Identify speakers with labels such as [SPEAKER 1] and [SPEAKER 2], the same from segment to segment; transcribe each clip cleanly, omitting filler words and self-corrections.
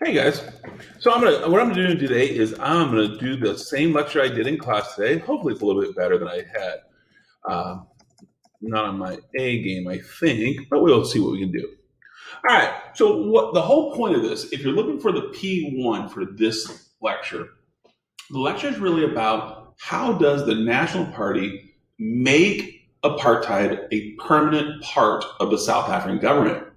[SPEAKER 1] Hey guys, so what I'm doing today is I'm gonna do the same lecture I did in class today. Hopefully, it's a little bit better than I had. Um, Not on my A game, I think, but we'll see what we can do. All right. So, what the whole point of this, if you're looking for the P1 for this lecture, the lecture is really about how does the National Party make apartheid a permanent part of the South African government?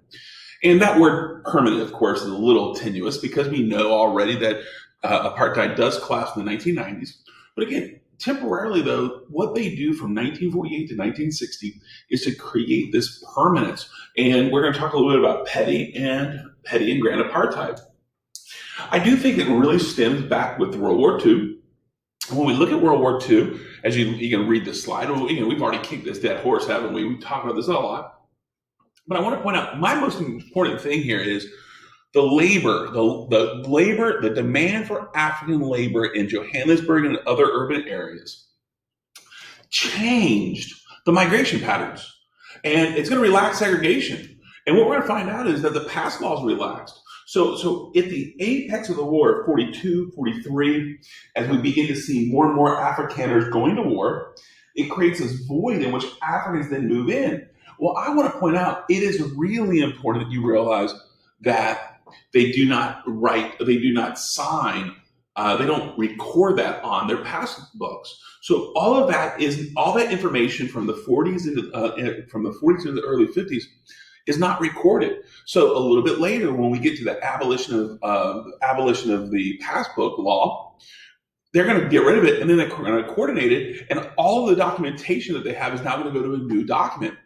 [SPEAKER 1] And that word permanent, of course, is a little tenuous because we know already that apartheid does collapse in the 1990s. But again, temporarily, though, what they do from 1948 to 1960 is to create this permanence. And we're going to talk a little bit about petty and grand apartheid. I do think it really stems back with World War II. When we look at World War II, as you can read this slide, we've already kicked this dead horse, haven't we? We've talked about this a lot. But I want to point out my most important thing here is the labor, the demand for African labor in Johannesburg and other urban areas changed the migration patterns. And it's going to relax segregation. And what we're going to find out is that the pass laws relaxed. So at the apex of the war, 42, 43, as we begin to see more and more Afrikaners going to war, it creates this void in which Africans then move in. Well, I want to point out it is really important that you realize that they do not sign, they don't record that on their pass books. So all that information from the 40s into the early 50s is not recorded. So a little bit later, when we get to the abolition of the passbook law, they're going to get rid of it, and then they're going to coordinate it, and all of the documentation that they have is now going to go to a new document.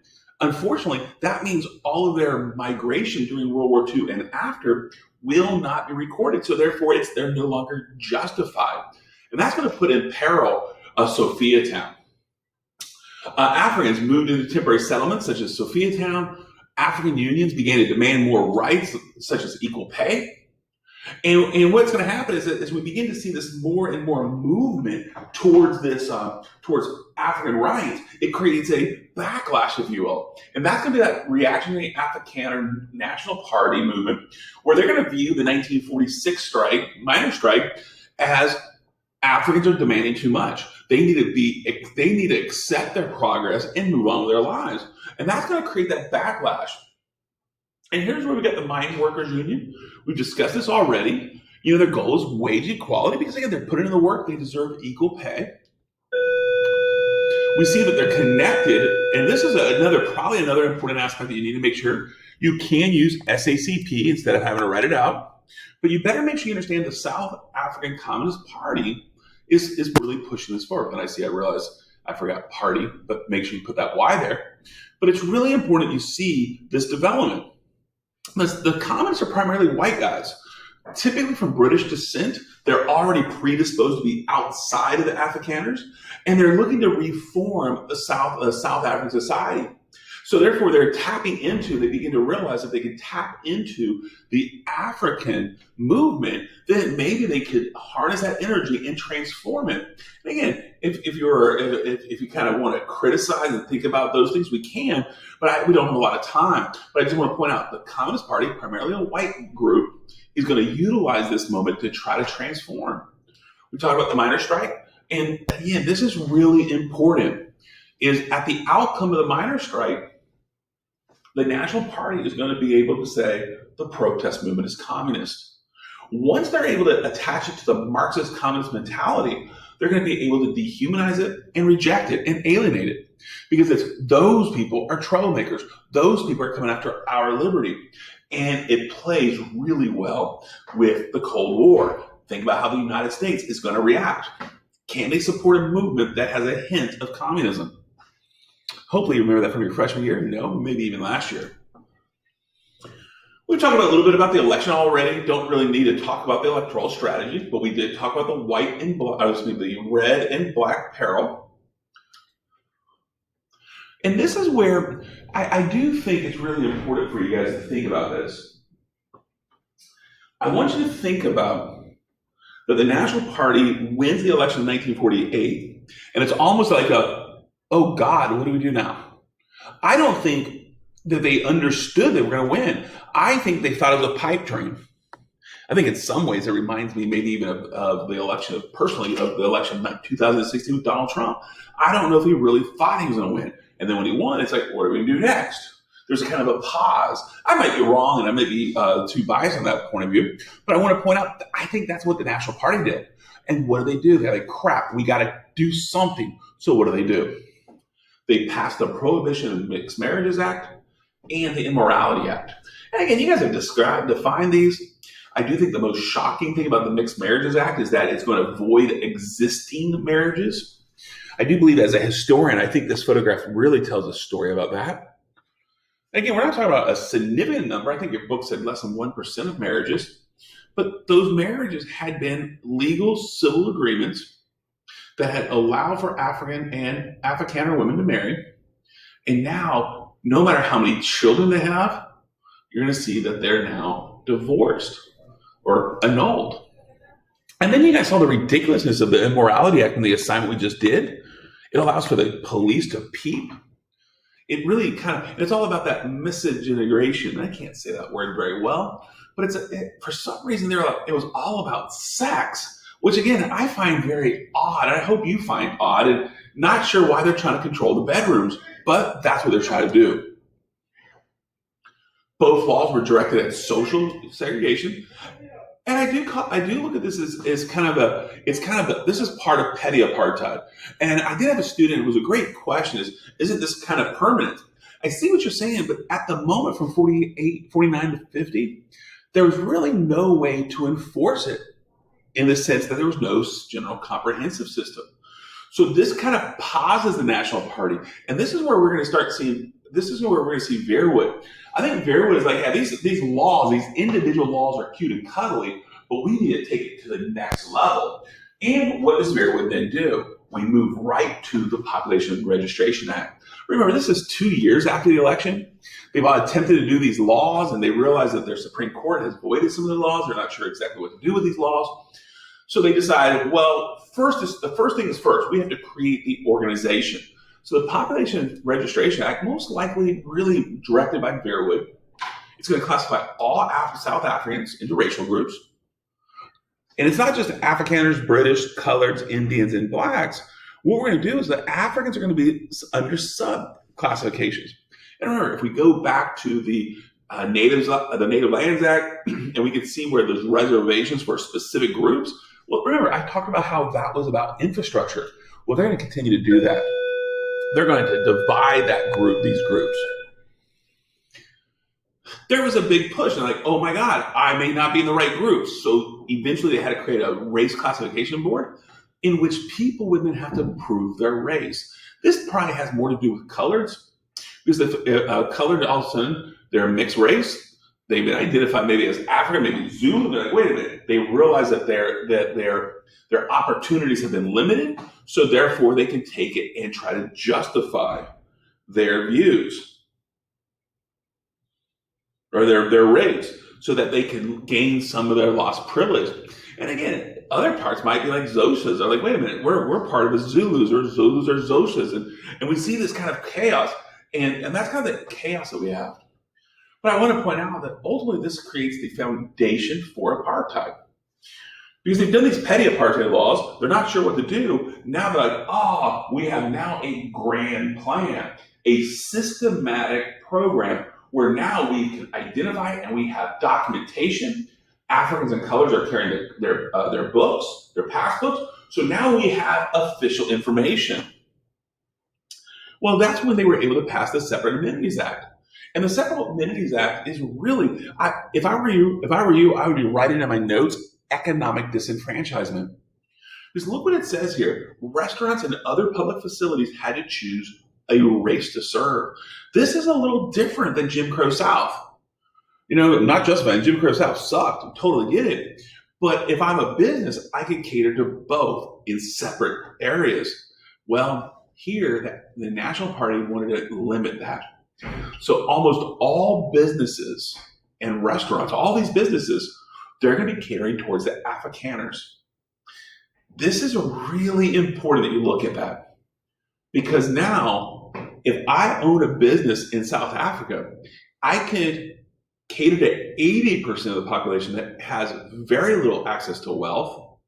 [SPEAKER 1] Unfortunately, that means all of their migration during World War II and after will not be recorded. So therefore, they're no longer justified. And that's going to put in peril Sophiatown. Africans moved into temporary settlements such as Sophiatown. African unions began to demand more rights, such as equal pay. And what's going to happen is that as we begin to see this more and more movement towards towards African rights, it creates a backlash, if you will. And that's going to be that reactionary Afrikaner National Party movement, where they're going to view the 1946 minor strike, as Africans are demanding too much. They need to accept their progress and move on with their lives. And that's going to create that backlash. And here's where we got the Mine Workers Union. We've discussed this already. Their goal is wage equality because, again, they're putting in the work. They deserve equal pay. We see that they're connected. And this is probably another important aspect that you need to make sure. You can use SACP instead of having to write it out. But you better make sure you understand the South African Communist Party is really pushing this forward. And I realize I forgot party, but make sure you put that Y there. But it's really important you see this development. The communists are primarily white guys, typically from British descent. They're already predisposed to be outside of the Afrikaners, and they're looking to reform the South African society. So therefore, they begin to realize that they can tap into the African movement, then maybe they could harness that energy and transform it. And again, if you kind of want to criticize and think about those things, we can, but we don't have a lot of time. But I just want to point out the Communist Party, primarily a white group, is going to utilize this moment to try to transform. We talked about the miners' strike, and again, this is really important, is at the outcome of the miners' strike, the National Party is going to be able to say the protest movement is communist. Once they're able to attach it to the Marxist communist mentality, they're going to be able to dehumanize it and reject it and alienate it. Because those people are troublemakers. Those people are coming after our liberty. And it plays really well with the Cold War. Think about how the United States is going to react. Can they support a movement that has a hint of communism? Hopefully you remember that from your freshman year, maybe even last year. We talked about a little bit about the election already. Don't really need to talk about the electoral strategy, but we did talk about the red and black peril. And this is where I do think it's really important for you guys to think about this. I want you to think about that the National Party wins the election in 1948, and it's almost like oh God, what do we do now? I don't think that they understood they were going to win. I think they thought it was a pipe dream. I think in some ways it reminds me maybe even of the election, personally, of the election in 2016 with Donald Trump. I don't know if he really thought he was going to win. And then when he won, it's like, what are we going to do next? There's kind of a pause. I might be wrong and I may be too biased on that point of view, but I want to point out that I think that's what the National Party did. And what do? They're like, crap, we got to do something. So what do? They passed the Prohibition of Mixed Marriages Act and the Immorality Act. And again, you guys have defined these. I do think the most shocking thing about the Mixed Marriages Act is that it's going to void existing marriages. I do believe, as a historian, I think this photograph really tells a story about that. Again, we're not talking about a significant number. I think your book said less than 1% of marriages. But those marriages had been legal civil agreements that had allowed for African and Afrikaner women to marry. And now, no matter how many children they have, you're going to see that they're now divorced or annulled. And then you guys saw the ridiculousness of the Immorality Act and the assignment we just did. It allows for the police to peep. It really it's all about that miscegenation. I can't say that word very well, but for some reason it was all about sex, which again, I find very odd. I hope you find odd, and not sure why they're trying to control the bedrooms, but that's what they're trying to do. Both laws were directed at social segregation. And I do look at this as this is part of petty apartheid. And I did have a student, it was a great question, isn't this kind of permanent? I see what you're saying, but at the moment from 49 to 50, there was really no way to enforce it in the sense that there was no general comprehensive system. So this kind of pauses the National Party. And this is where we're going to see Verwood. I think Verwood is like, yeah, these laws, these individual laws are cute and cuddly, but we need to take it to the next level. And what does Verwood then do? We move right to the Population Registration Act. Remember, this is 2 years after the election. They've attempted to do these laws, and they realize that their Supreme Court has voided some of the laws. They're not sure exactly what to do with these laws. So they decided, well, the first thing is first. We have to create the organization. So the Population Registration Act, most likely really directed by Verwood, it's going to classify all South Africans into racial groups. And it's not just Afrikaners, British, coloreds, Indians, and blacks. What we're going to do is that Africans are going to be under sub-classifications. And remember, if we go back to the Native Lands Act, and we can see where there's reservations for specific groups. Well, remember, I talked about how that was about infrastructure. Well, they're going to continue to do that. They're going to divide these groups. There was a big push, and like, oh my God, I may not be in the right group. So eventually they had to create a race classification board in which people would then have to prove their race. This probably has more to do with coloreds, because the colored, all of a sudden, they're a mixed race. They've been identified maybe as African, maybe Zulu. They're like, wait a minute. They realize that their opportunities have been limited, so therefore they can take it and try to justify their views or their race so that they can gain some of their lost privilege. And again, other parts might be like Xoshas. They're like, wait a minute, we're part of the Zulus, or Zulus are Xoshas. And we see this kind of chaos. And that's kind of the chaos that we have. But I want to point out that ultimately this creates the foundation for apartheid. Because they've done these petty apartheid laws, they're not sure what to do. Now they're like, we have now a grand plan, a systematic program where now we can identify and we have documentation. Africans and colors are carrying their books, their passbooks. So now we have official information. Well, that's when they were able to pass the Separate Amenities Act. And the Separate Amenities Act is really, if I were you, I would be writing in my notes, economic disenfranchisement. Because look what it says here. Restaurants and other public facilities had to choose a race to serve. This is a little different than Jim Crow South. Not just about Jim Crow South sucked. I totally get it. But if I'm a business, I can cater to both in separate areas. Well, here, the National Party wanted to limit that. So almost all businesses and restaurants, all these businesses, they're going to be catering towards the Afrikaners. This is really important that you look at that. Because now, if I own a business in South Africa, I could cater to 80% of the population that has very little access to wealth,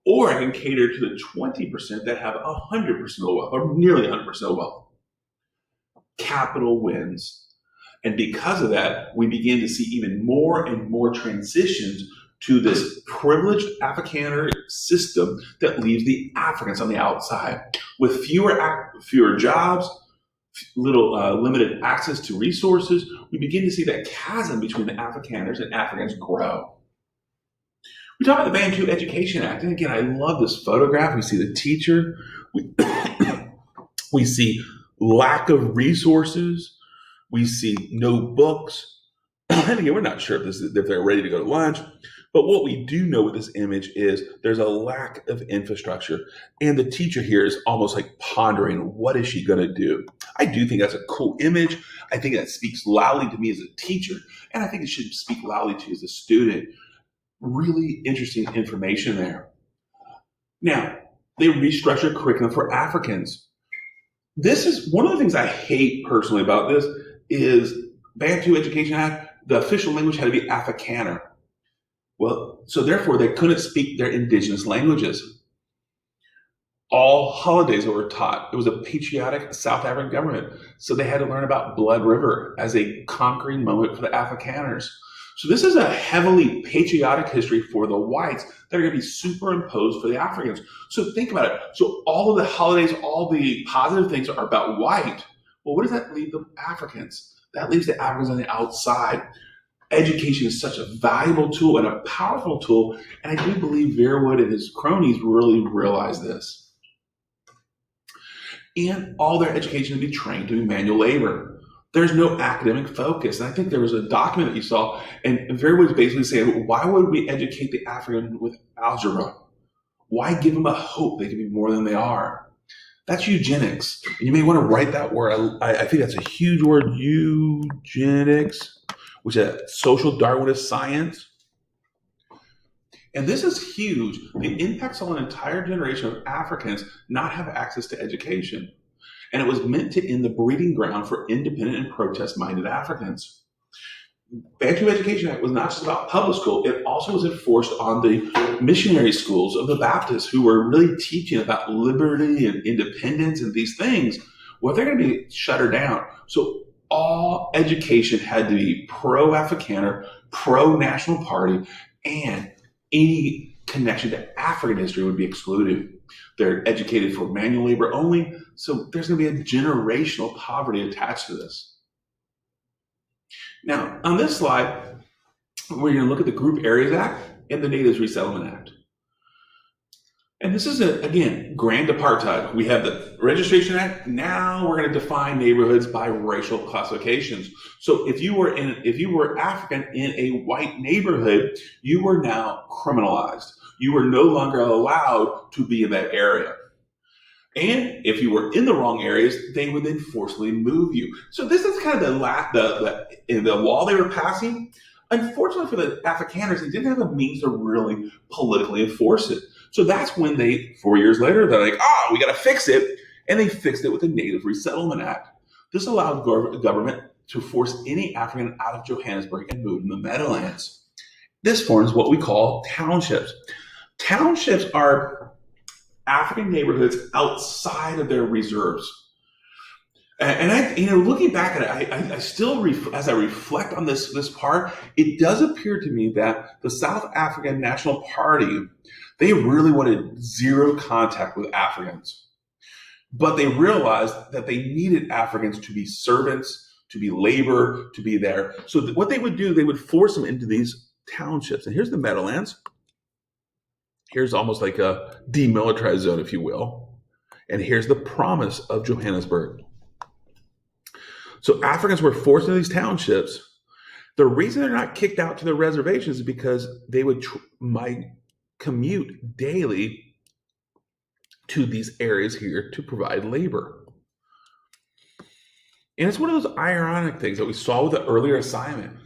[SPEAKER 1] or I can cater to the 20% that have 100% of wealth, or nearly 100% of wealth. Capital wins. And because of that, we begin to see even more and more transitions to this privileged Afrikaner system that leaves the Africans on the outside. With fewer jobs, limited access to resources, we begin to see that chasm between the Afrikaners and Africans grow. We talk about the Bantu Education Act, and again, I love this photograph. We see the teacher. We see lack of resources. We see no books. And again, we're not sure if they're ready to go to lunch. But what we do know with this image is there's a lack of infrastructure. And the teacher here is almost like pondering, what is she going to do? I do think that's a cool image. I think that speaks loudly to me as a teacher. And I think it should speak loudly to you as a student. Really interesting information there. Now, they restructured curriculum for Africans. This is one of the things I hate personally about this is Bantu Education Act, the official language had to be Afrikaner. Well, so therefore they couldn't speak their indigenous languages. All holidays that were taught, it was a patriotic South African government. So they had to learn about Blood River as a conquering moment for the Afrikaners. So this is a heavily patriotic history for the whites that are going to be superimposed for the Africans. So think about it. So all of the holidays, all the positive things are about white. Well, what does that leave the Africans? That leaves the Africans on the outside. Education is such a valuable tool and a powerful tool. And I do believe Verwood and his cronies really realize this. And all their education to be trained to do manual labor. There's no academic focus. And I think there was a document that you saw, and Verwood's basically saying, why would we educate the African with algebra? Why give them a hope they can be more than they are? That's eugenics. And you may want to write that word. I think that's a huge word, eugenics, which is a social Darwinist science. And this is huge. The impacts on an entire generation of Africans not have access to education. And it was meant to end the breeding ground for independent and protest-minded Africans. Bantu Education Act was not just about public school, it also was enforced on the missionary schools of the Baptists who were really teaching about liberty and independence and these things. Well, they're going to be shuttered down. So all education had to be pro-Afrikaner, pro-National Party, and any connection to African history would be excluded. They're educated for manual labor only, so there's going to be a generational poverty attached to this. Now, on this slide, we're going to look at the Group Areas Act and the Natives Resettlement Act. And this is, again, grand apartheid. We have the Registration Act. Now we're going to define neighborhoods by racial classifications. So if you were African in a white neighborhood, you were now criminalized. You were no longer allowed to be in that area. And if you were in the wrong areas, they would then forcibly move you. So this is kind of the law they were passing. Unfortunately for the Afrikaners, they didn't have a means to really politically enforce it. So that's when 4 years later, they're like, we got to fix it. And they fixed it with the Native Resettlement Act. This allowed government to force any African out of Johannesburg and move in the Meadowlands. This forms what we call townships. Townships are African neighborhoods outside of their reserves. And I, looking back at it, I still, as I reflect on this part, it does appear to me that the South African National Party, they really wanted zero contact with Africans. But they realized that they needed Africans to be servants, to be labor, to be there. So what they would do, they would force them into these townships. And here's the Meadowlands. Here's almost like a demilitarized zone, if you will. And here's the promise of Johannesburg. So Africans were forced into these townships. The reason they're not kicked out to their reservations is because they would commute daily to these areas here to provide labor. And it's one of those ironic things that we saw with the earlier assignment.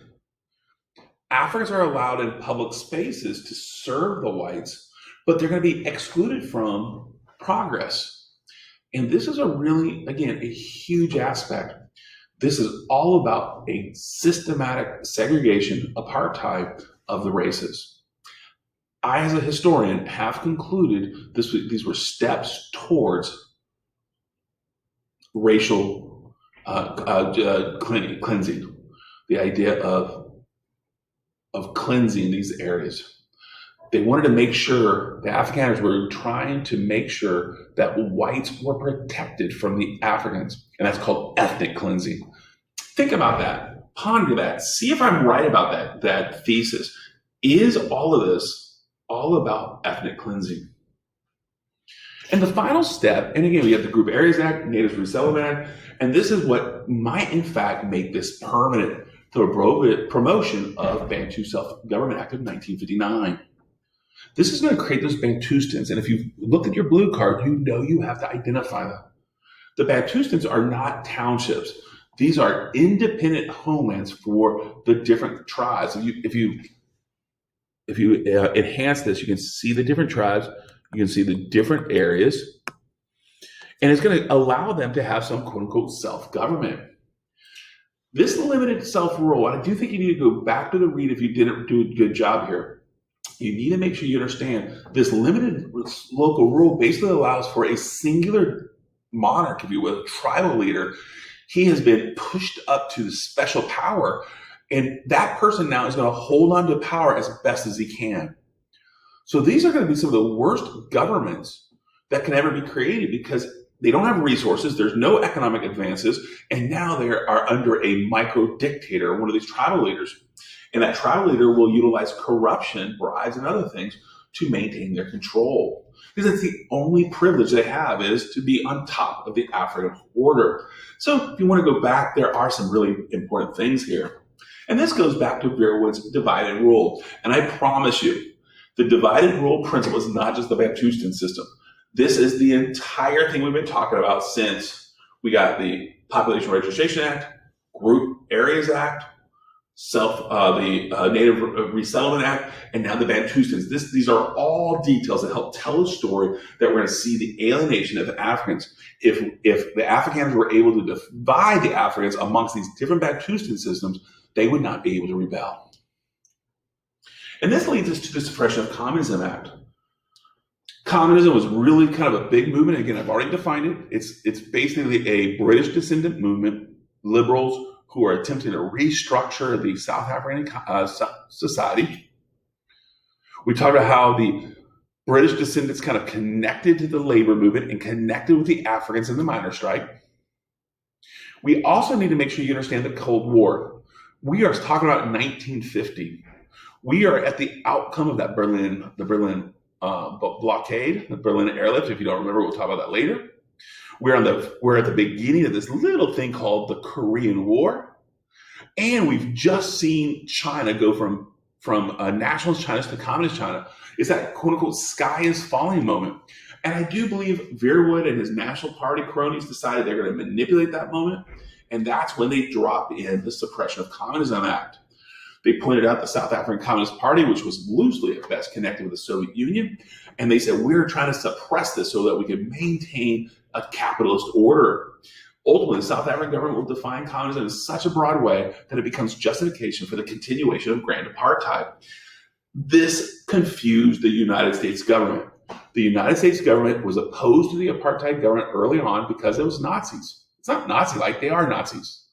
[SPEAKER 1] Africans are allowed in public spaces to serve the whites, but they're going to be excluded from progress. And this is a really, again, a huge aspect. This is all about a systematic segregation, apartheid of the races. I, as a historian, have concluded these were steps towards racial cleansing, the idea of cleansing these areas. They wanted to make sure, the Afrikaners were trying to make sure that whites were protected from the Africans, and that's called ethnic cleansing. Think about that. Ponder that. See if I'm right about that thesis. Is all of this all about ethnic cleansing? And the final step, and again, we have the Group Areas Act, Natives Resettlement Act, and this is what might, in fact, make this permanent, the promotion of Bantu Self-Government Act of 1959. This is going to create those Bantustans, and if you look at your blue card, you know you have to identify them. The Bantustans are not townships. These are independent homelands for the different tribes. If you enhance this, you can see the different tribes, you can see the different areas, and it's going to allow them to have some quote-unquote self-government. This limited self-rule, and I do think you need to go back to the read if you didn't do a good job here. You need to make sure you understand this limited local rule basically allows for a singular monarch, if you will, a tribal leader. He has been pushed up to special power, and that person now is going to hold on to power as best as he can. So these are going to be some of the worst governments that can ever be created because they don't have resources, there's no economic advances, and now they are under a micro-dictator, one of these tribal leaders. And that tribal leader will utilize corruption, bribes, and other things to maintain their control. Because it's the only privilege they have is to be on top of the African order. So if you want to go back, there are some really important things here. And this goes back to Verwood's divide and rule. And I promise you, the divide and rule principle is not just the Bantustan system. This is the entire thing we've been talking about since we got the Population Registration Act, Group Areas Act, the Native Resettlement Act, and now the Bantustans. These are all details that help tell a story that we're going to see the alienation of Africans. If the Afrikaners were able to divide the Africans amongst these different Bantustan systems, they would not be able to rebel. And this leads us to the Suppression of Communism Act. Communism was really kind of a big movement. Again, I've already defined it. It's basically a British descendant movement, liberals who are attempting to restructure the South African society. We talked about how the British descendants kind of connected to the labor movement and connected with the Africans in the miners' strike. We also need to make sure you understand the Cold War. We are talking about 1950. We are at the outcome of that Berlin blockade, the Berlin airlift. If you don't remember, we'll talk about that later. We're at the beginning of this little thing called the Korean War, and we've just seen China go from nationalist China to communist China. It's that quote unquote sky is falling moment, and I do believe Verwood and his National Party cronies decided they're going to manipulate that moment, and that's when they drop in the Suppression of Communism Act. They pointed out the South African Communist Party, which was loosely at best connected with the Soviet Union, and they said we're trying to suppress this so that we can maintain a capitalist order. Ultimately, the South African government will define communism in such a broad way that it becomes justification for the continuation of grand apartheid. This confused the United States government. The United States government was opposed to the apartheid government early on because it was Nazis. It's not Nazi-like, they are Nazis.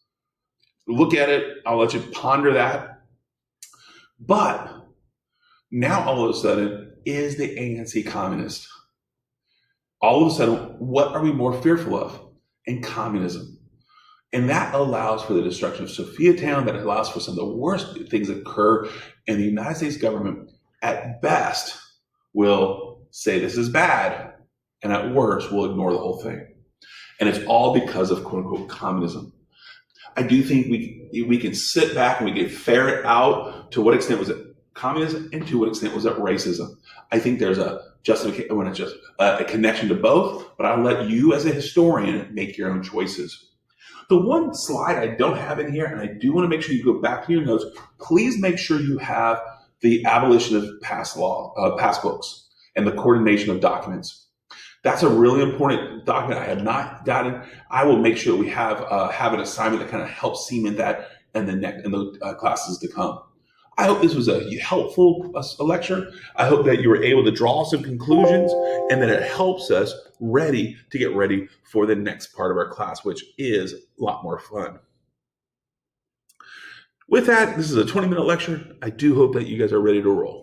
[SPEAKER 1] Look at it, I'll let you ponder that. But now all of a sudden, is the ANC communist? All of a sudden, what are we more fearful of? In communism. And that allows for the destruction of Sophiatown, that allows for some of the worst things that occur. And the United States government, at best, will say this is bad, and at worst, will ignore the whole thing. And it's all because of quote-unquote communism. I do think we can sit back and we can ferret out to what extent was it communism and to what extent was it racism. I think there's a justification, when it's just a connection to both, but I'll let you as a historian make your own choices. The one slide I don't have in here, and I do want to make sure you go back to your notes, please make sure you have the abolition of pass books and the coordination of documents. That's a really important document I have not gotten. I will make sure we have an assignment that kind of helps cement that in the classes to come. I hope this was a helpful lecture. I hope that you were able to draw some conclusions and that it helps us to get ready for the next part of our class, which is a lot more fun. With that, this is a 20-minute lecture. I do hope that you guys are ready to roll.